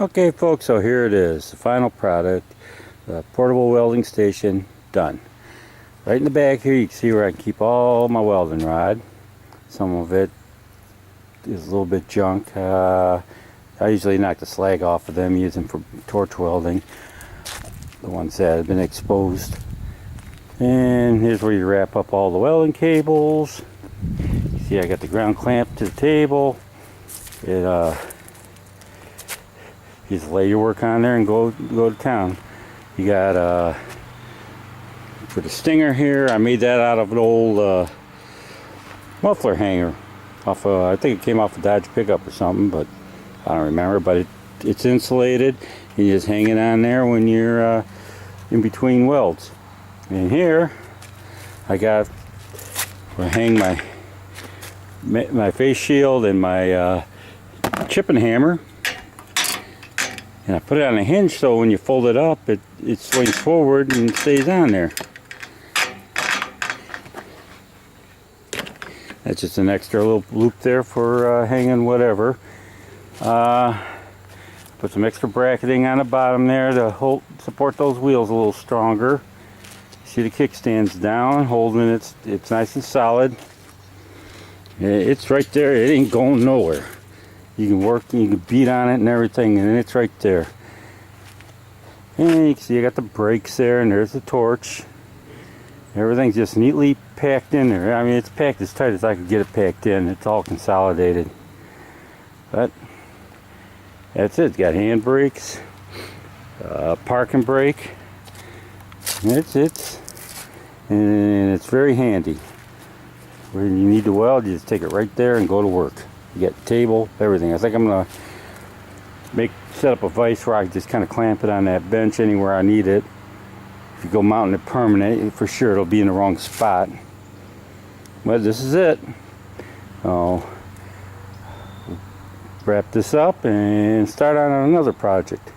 Okay folks, so here it is, the final product, the portable welding station, done. Right in the back here you can see where I can keep all my welding rod. Some of it is a little bit junk. I usually knock the slag off of them, use them for torch welding, the ones that have been exposed. And here's where you wrap up all the welding cables. You see I got the ground clamp to the table. You just lay your work on there and go to town. You got for the stinger here, I made that out of an old muffler hanger off I think it came off a Dodge pickup or something, but I don't remember. But it's insulated. You just hang it on there when you're in between welds. And here I got where I hang my face shield and my chipping hammer. And I put it on a hinge so when you fold it up, it swings forward and stays on there. That's just an extra little loop there for hanging whatever. Put some extra bracketing on the bottom there to support those wheels a little stronger. See the kickstand's down, holding it. It's nice and solid. It's right there. It ain't going nowhere. You can work and you can beat on it and everything, and it's right there. And you can see I got the brakes there, and there's the torch. Everything's just neatly packed in there. I mean, it's packed as tight as I could get it packed in. It's all consolidated. But that's it. It's got hand brakes, parking brake. And it's very handy. When you need to weld, you just take it right there and go to work. You get the table, everything. I think I'm gonna set up a vise where I can just kind of clamp it on that bench anywhere I need it. If you go mounting it permanent, for sure it'll be in the wrong spot. But this is it. I'll wrap this up and start on another project.